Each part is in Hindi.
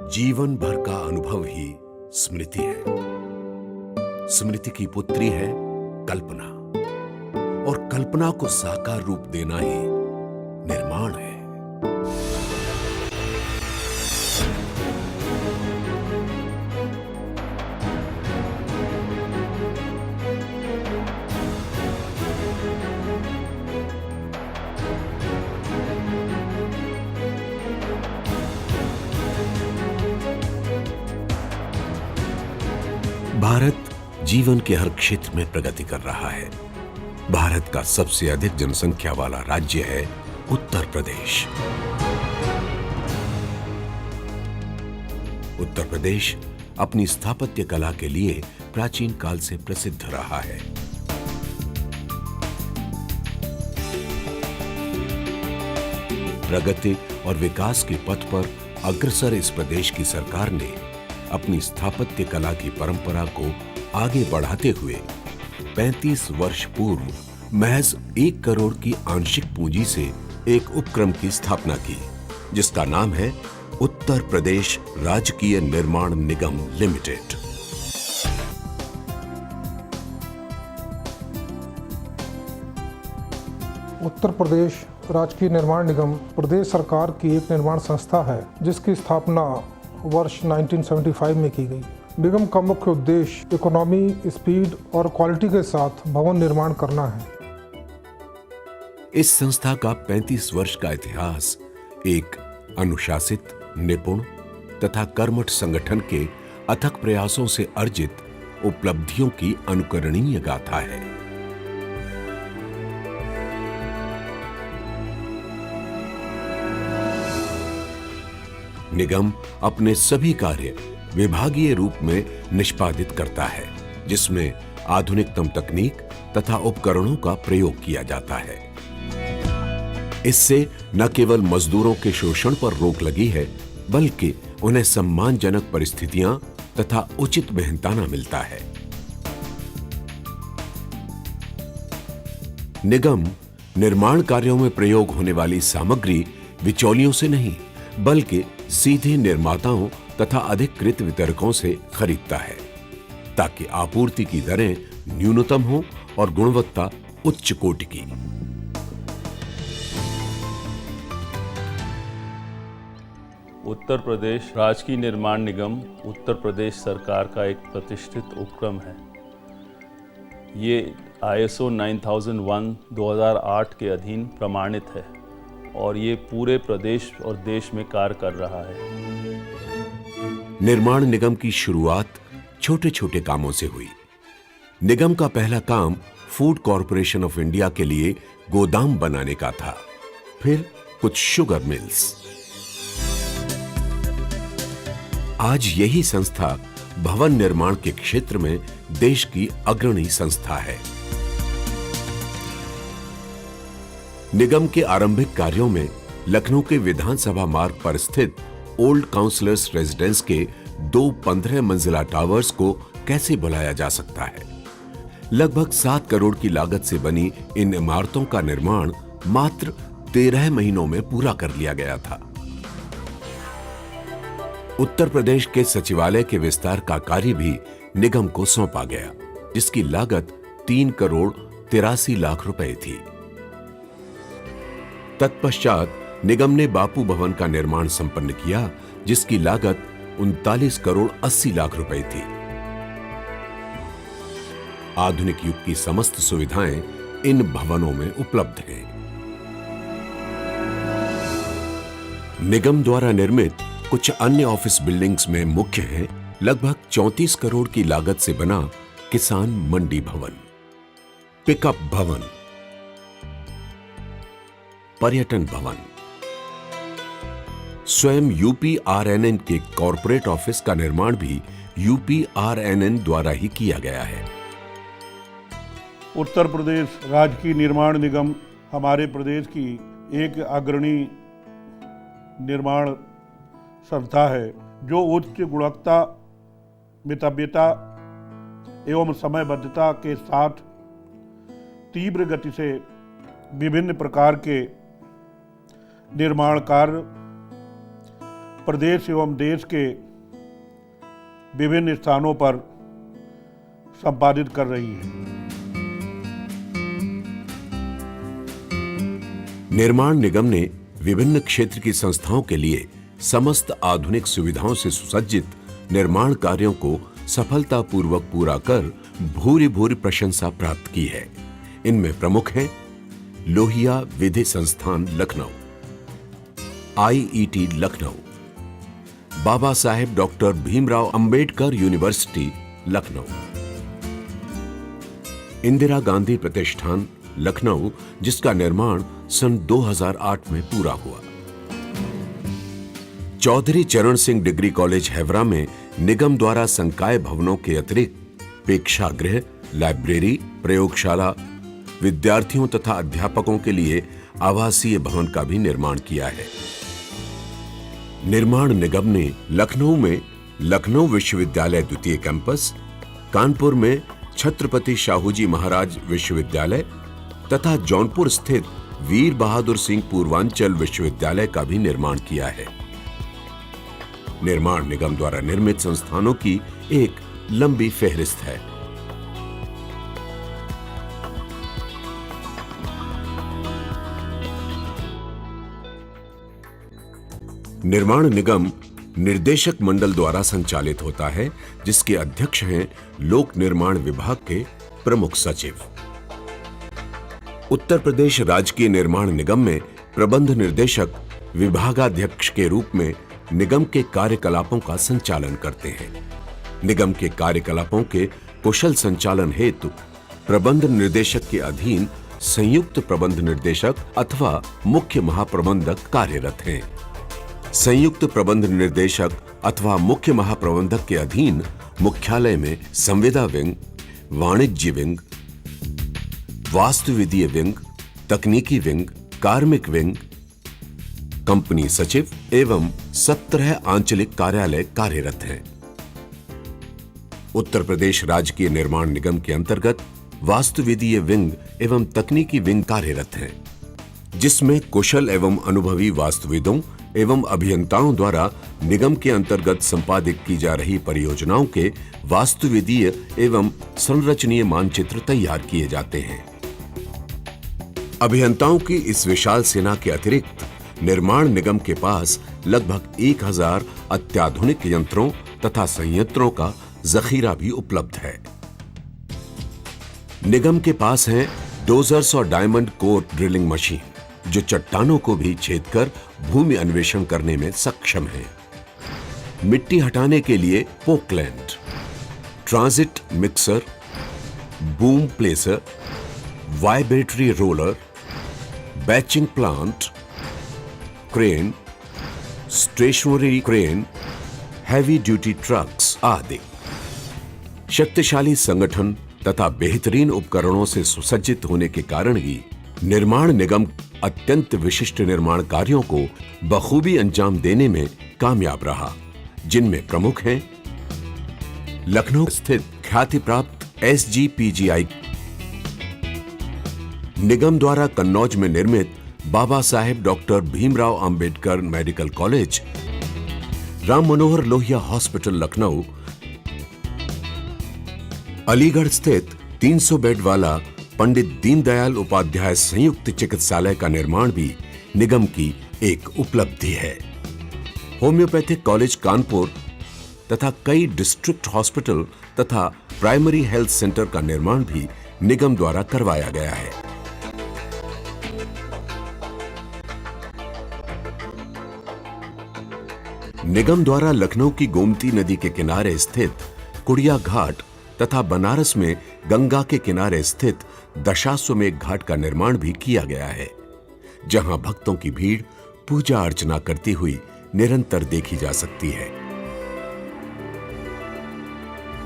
जीवन भर का अनुभव ही स्मृति है। स्मृति की पुत्री है कल्पना, और कल्पना को साकार रूप देना ही निर्माण है। भारत जीवन के हर क्षेत्र में प्रगति कर रहा है। भारत का सबसे अधिक जनसंख्या वाला राज्य है उत्तर प्रदेश। उत्तर प्रदेश अपनी स्थापत्य कला के लिए प्राचीन काल से प्रसिद्ध रहा है। प्रगति और विकास के पथ पर अग्रसर इस प्रदेश की सरकार ने अपनी स्थापत्य कला की परंपरा को आगे बढ़ाते हुए 35 वर्ष पूर्व महज 1 करोड़ की आंशिक पूंजी से एक उपक्रम की स्थापना की, जिसका नाम है उत्तर प्रदेश राजकीय निर्माण निगम लिमिटेड। उत्तर प्रदेश राजकीय निर्माण निगम प्रदेश सरकार की एक निर्माण संस्था है, जिसकी स्थापना वर्ष 1975 में की गई। निगम का मुख्य उद्देश्य इकोनॉमी, स्पीड और क्वालिटी के साथ भवन निर्माण करना है। इस संस्था का 35 वर्ष का इतिहास एक अनुशासित, निपुण तथा कर्मठ संगठन के अथक प्रयासों से अर्जित उपलब्धियों की अनुकरणीय गाथा है। निगम अपने सभी कार्य विभागीय रूप में निष्पादित करता है, जिसमें आधुनिकतम तकनीक तथा उपकरणों का प्रयोग किया जाता है। इससे न केवल मजदूरों के शोषण पर रोक लगी है, बल्कि उन्हें सम्मानजनक परिस्थितियां तथा उचित मेहनताना मिलता है। निगम निर्माण कार्यों में प्रयोग होने वाली सामग्री बिचौलियों से नहीं, बल्कि सीधे निर्माताओं तथा अधिकृत वितरकों से खरीदता है, ताकि आपूर्ति की दरें न्यूनतम हो और गुणवत्ता उच्च कोटि की। उत्तर प्रदेश राजकीय निर्माण निगम उत्तर प्रदेश सरकार का एक प्रतिष्ठित उपक्रम है। ये ISO 9001 2008 के अधीन प्रमाणित है और ये पूरे प्रदेश और देश में कार्य कर रहा है। निर्माण निगम की शुरुआत छोटे छोटे कामों से हुई। निगम का पहला काम फूड कॉरपोरेशन ऑफ इंडिया के लिए गोदाम बनाने का था, फिर कुछ शुगर मिल्स। आज यही संस्था भवन निर्माण के क्षेत्र में देश की अग्रणी संस्था है। निगम के आरंभिक कार्यों में लखनऊ के विधानसभा मार्ग पर स्थित ओल्ड काउंसलर्स रेजिडेंस के 2 15 मंजिला टावर्स को कैसे भुलाया जा सकता है। लगभग 7 करोड़ की लागत से बनी इन इमारतों का निर्माण मात्र 13 महीनों में पूरा कर लिया गया था। उत्तर प्रदेश के सचिवालय के विस्तार का कार्य भी निगम को सौंपा गया, जिसकी लागत 3 करोड़ 83 लाख रुपए थी। तत्पश्चात निगम ने बापू भवन का निर्माण संपन्न किया, जिसकी लागत 39 करोड़ 80 लाख रुपए थी। आधुनिक युग की समस्त सुविधाएं इन भवनों में उपलब्ध हैं। निगम द्वारा निर्मित कुछ अन्य ऑफिस बिल्डिंग्स में मुख्य हैं लगभग 34 करोड़ की लागत से बना किसान मंडी भवन, पिकअप भवन, पर्यटन भवन। स्वयं UPRNN के कॉर्पोरेट ऑफिस का निर्माण भी UPRNN द्वारा ही किया गया है। उत्तर प्रदेश राजकीय निर्माण निगम हमारे प्रदेश की एक अग्रणी निर्माण संस्था है, जो उच्च गुणवत्ता, मितव्यता एवं समयबद्धता के साथ तीव्र गति से विभिन्न प्रकार के निर्माण कार्य प्रदेश एवं देश के विभिन्न स्थानों पर संपादित कर रही है। निर्माण निगम ने विभिन्न क्षेत्र की संस्थाओं के लिए समस्त आधुनिक सुविधाओं से सुसज्जित निर्माण कार्यों को सफलतापूर्वक पूरा कर भूरि भूरि प्रशंसा प्राप्त की है। इनमें प्रमुख हैं लोहिया विधि संस्थान लखनऊ, IET लखनऊ, बाबा साहेब डॉक्टर भीमराव अंबेडकर यूनिवर्सिटी लखनऊ, इंदिरा गांधी प्रतिष्ठान लखनऊ जिसका निर्माण सन 2008 में पूरा हुआ, चौधरी चरण सिंह डिग्री कॉलेज हैवरा में निगम द्वारा संकाय भवनों के अतिरिक्त प्रेक्षागृह, लाइब्रेरी, प्रयोगशाला, विद्यार्थियों तथा अध्यापकों के लिए आवासीय भवन का भी निर्माण किया है। निर्माण निगम ने लखनऊ में लखनऊ विश्वविद्यालय द्वितीय कैंपस, कानपुर में छत्रपति शाहूजी महाराज विश्वविद्यालय तथा जौनपुर स्थित वीर बहादुर सिंह पूर्वांचल विश्वविद्यालय का भी निर्माण किया है। निर्माण निगम द्वारा निर्मित संस्थानों की एक लंबी फेहरिस्त है। निर्माण निगम निर्देशक मंडल द्वारा संचालित होता है, जिसके अध्यक्ष हैं लोक निर्माण विभाग के प्रमुख सचिव। उत्तर प्रदेश राजकीय निर्माण निगम में प्रबंध निर्देशक विभागाध्यक्ष के रूप में निगम के कार्यकलापों का संचालन करते हैं। निगम के कार्यकलापों के कुशल संचालन हेतु प्रबंध निर्देशक के अधीन संयुक्त प्रबंध निर्देशक अथवा मुख्य महाप्रबंधक कार्यरत हैं। संयुक्त प्रबंध निर्देशक अथवा मुख्य महाप्रबंधक के अधीन मुख्यालय में संविदा विंग, वाणिज्य विंग, वास्तुविदीय विंग, तकनीकी विंग, कार्मिक विंग, कंपनी सचिव एवं 17 आंचलिक कार्यालय कार्यरत हैं। उत्तर प्रदेश राजकीय निर्माण निगम के अंतर्गत वास्तुविदीय विंग एवं तकनीकी विंग कार्यरत हैं, जिसमें कुशल एवं अनुभवी वास्तुविदों एवं अभियंताओं द्वारा निगम के अंतर्गत संपादित की जा रही परियोजनाओं के वास्तुविदीय एवं संरचनीय मानचित्र तैयार किए जाते हैं। अभियंताओं की इस विशाल सेना के अतिरिक्त निर्माण निगम के पास लगभग 1000 अत्याधुनिक यंत्रों तथा संयंत्रों का जखीरा भी उपलब्ध है। निगम के पास है डोजर्स और डायमंड कोर ड्रिलिंग मशीन, जो चट्टानों को भी छेद कर भूमि अन्वेषण करने में सक्षम है। मिट्टी हटाने के लिए Poclain, transit mixer, boom placer, vibratory roller, batching plant, crane, stationary crane, heavy duty trucks आदि। शक्तिशाली संगठन तथा बेहतरीन उपकरणों से सुसज्जित होने के कारण ही निर्माण निगम अत्यंत विशिष्ट निर्माण कार्यों को बखूबी अंजाम देने में कामयाब रहा, जिनमें प्रमुख हैं लखनऊ स्थित ख्याति प्राप्त SGPGI, निगम द्वारा कन्नौज में निर्मित Baba Saheb doctor Bhimrao Ambedkar medical college, Ram Manohar Lohia hospital Lucknow, Aligarh स्थित 300 बेड वाला पंडित दीनदयाल उपाध्याय संयुक्त चिकित्सालय का निर्माण भी निगम की एक उपलब्धि है। होम्योपैथिक कॉलेज कानपुर तथा कई डिस्ट्रिक्ट हॉस्पिटल तथा प्राइमरी हेल्थ सेंटर का निर्माण भी निगम द्वारा करवाया गया है। निगम द्वारा लखनऊ की गोमती नदी के किनारे स्थित कुड़िया घाट तथा बनारस में गंगा के किनारे स्थित दशाश्वमेध घाट का निर्माण भी किया गया है, जहां भक्तों की भीड़ पूजा अर्चना करती हुई निरंतर देखी जा सकती है।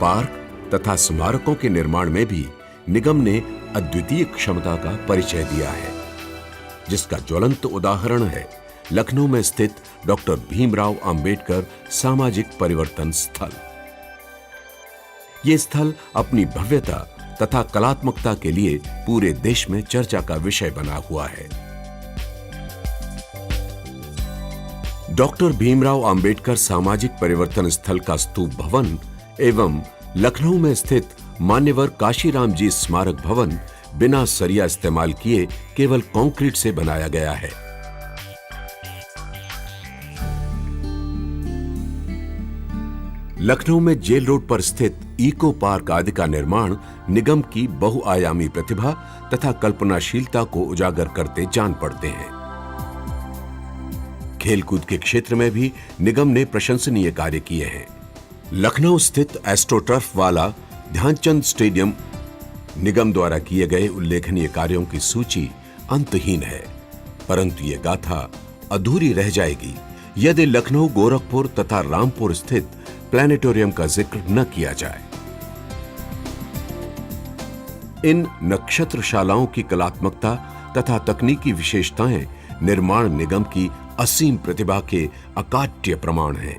पार्क तथा स्मारकों के निर्माण में भी निगम ने अद्वितीय क्षमता का परिचय दिया है, जिसका ज्वलंत उदाहरण है लखनऊ में स्थित डॉक्टर भीमराव अंबेडकर सामाजिक परिवर्तन स्थल। ये स्थल अपनी भव्यता तथा कलात्मकता के लिए पूरे देश में चर्चा का विषय बना हुआ है। डॉक्टर भीमराव अंबेडकर सामाजिक परिवर्तन स्थल का स्तूप भवन एवं लखनऊ में स्थित मान्यवर काशीराम जी स्मारक भवन बिना सरिया इस्तेमाल किए केवल कंक्रीट से बनाया गया है। लखनऊ में जेल रोड पर स्थित इको पार्क आदि का निर्माण निगम की बहुआयामी प्रतिभा तथा कल्पनाशीलता को उजागर करते जान पड़ते हैं। खेलकूद के क्षेत्र में भी निगम ने प्रशंसनीय कार्य किए हैं। लखनऊ स्थित एस्ट्रोटर्फ वाला ध्यानचंद स्टेडियम निगम द्वारा किए गए उल्लेखनीय कार्यों की सूची अंतहीन है, परंतु ये गाथा अधूरी रह जाएगी यदि लखनऊ, गोरखपुर तथा रामपुर स्थित प्लानिटोरियम का जिक्र न किया जाए। इन नक्षत्रशालाओं की कलात्मकता तथा तकनीकी विशेषताएं निर्माण निगम की असीम प्रतिभा के अकाट्य प्रमाण हैं।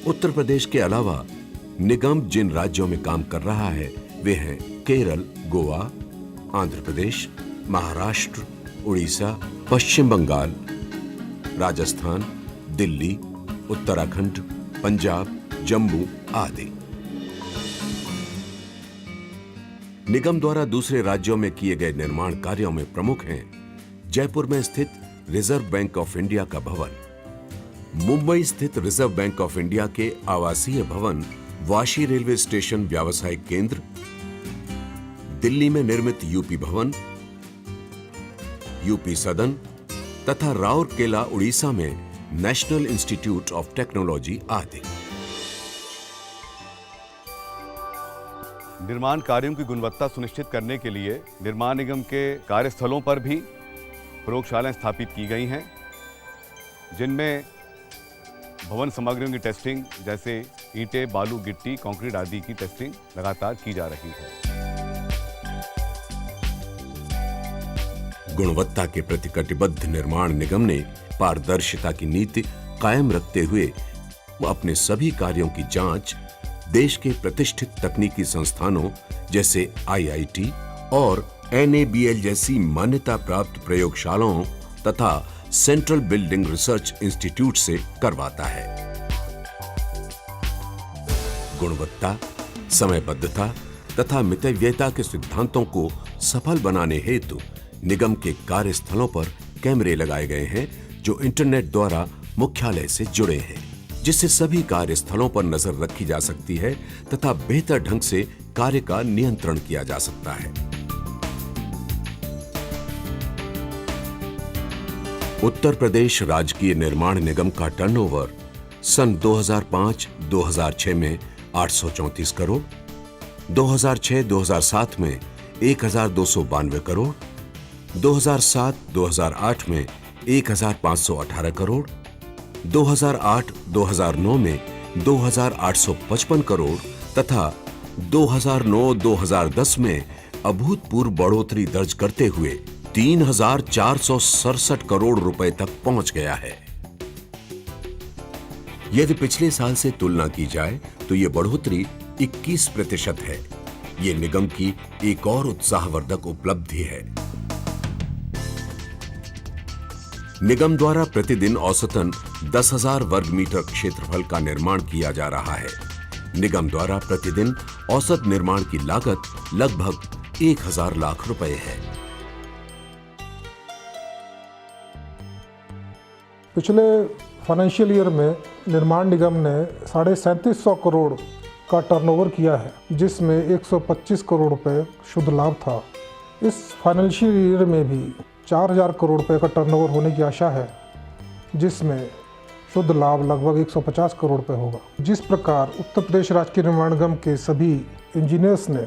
उत्तर प्रदेश के अलावा निगम जिन राज्यों में काम कर रहा है वे हैं केरल, गोवा, आंध्र प्रदेश, महाराष्ट्र, उड़ीसा, पश्चिम बंगाल, राजस्थान, दिल्ली, उत्तराखंड, पंजाब, जम्मू आदि। निगम द्वारा दूसरे राज्यों में किए गए निर्माण कार्यों में प्रमुख हैं जयपुर में स्थित रिजर्व बैंक ऑफ इंडिया का भवन, मुंबई स्थित रिजर्व बैंक ऑफ इंडिया के आवासीय भवन वाशी रेलवे स्टेशन व्यावसायिक केंद्र, दिल्ली में निर्मित यूपी भवन, यूपी सदन तथा राउरकेला उड़ीसा में नेशनल इंस्टीट्यूट ऑफ टेक्नोलॉजी आदि। निर्माण कार्यों की गुणवत्ता सुनिश्चित करने के लिए निर्माण निगम के कार्यस्थलों पर भी प्रयोगशालाएं स्थापित की गई हैं, जिनमें भवन सामग्रियों की टेस्टिंग जैसे ईंटें, बालू, गिट्टी, कंक्रीट आदि की टेस्टिंग लगातार की जा रही है। गुणवत्ता के प्रति कटिबद्ध निर्माण निगम ने पारदर्शिता की नीति कायम रखते हुए अपने सभी कार्यों की जांच देश के प्रतिष्ठित तकनीकी संस्थानों जैसे IIT और NABL जैसी मान्यता प्राप्त प्रयोगशालाओं तथा सेंट्रल बिल्डिंग रिसर्च इंस्टीट्यूट से करवाता है। गुणवत्ता, समयबद्धता तथा मितव्ययता के सिद्धांतों को सफल बनाने हेतु निगम के कार्यस्थलों पर कैमरे लगाए गए हैं जो इंटरनेट द्वारा मुख्यालय से जुड़े हैं, जिससे सभी कार्यस्थलों पर नजर रखी जा सकती है तथा बेहतर ढंग से कार्य का नियंत्रण किया जा सकता है। उत्तर प्रदेश राजकीय निर्माण निगम का टर्नओवर सन 2005-2006 में 834 करोड़, 2006-2007 में 1292 करोड़, 2007-2008 में 1518 करोड़, 2008-2009 में 2855 करोड़ तथा 2009-2010 में अभूतपूर्व बढ़ोतरी दर्ज करते हुए 3467 करोड़ रुपए तक पहुंच गया है। यदि पिछले साल से तुलना की जाए तो यह बढ़ोतरी 21% है। यह निगम की एक और उत्साहवर्धक उपलब्धि है। निगम द्वारा प्रतिदिन औसतन 10,000 वर्ग मीटर क्षेत्रफल का निर्माण किया जा रहा है। निगम द्वारा प्रतिदिन औसत निर्माण की लागत लगभग 1,000 लाख रुपए है। पिछले फाइनेंशियल ईयर में निर्माण निगम ने 3750 करोड़ का टर्नओवर किया है, जिसमें 125 करोड़ रुपए शुद्ध लाभ था। इस फाइनेंशियल ईयर में भी 4000 करोड़ रुपए का टर्नओवर होने की आशा है, जिसमें शुद्ध लाभ लगभग 150 करोड़ रुपए होगा। जिस प्रकार उत्तर प्रदेश राजकीय निर्माण निगम के सभी इंजीनियर्स ने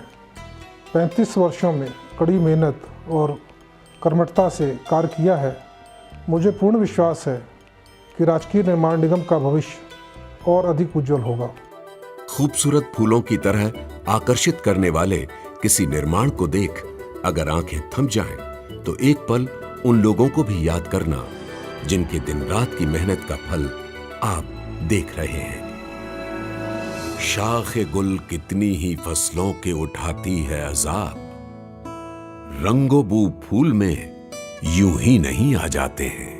35 वर्षों में कड़ी मेहनत और कर्मठता से कार्य किया है, मुझे पूर्ण विश्वास है कि राजकीय निर्माण निगम का भविष्य और अधिक उज्जवल होगा। खूबसूरत फूलों की तरह आकर्षित करने वाले किसी निर्माण को देख अगर आंखें थम जाएं, तो एक पल उन लोगों को भी याद करना जिनके दिन रात की मेहनत का फल आप देख रहे हैं। शाखे गुल कितनी ही फसलों के उठाती है अजाब, रंगो बू फूल में यूं ही नहीं आ जाते हैं।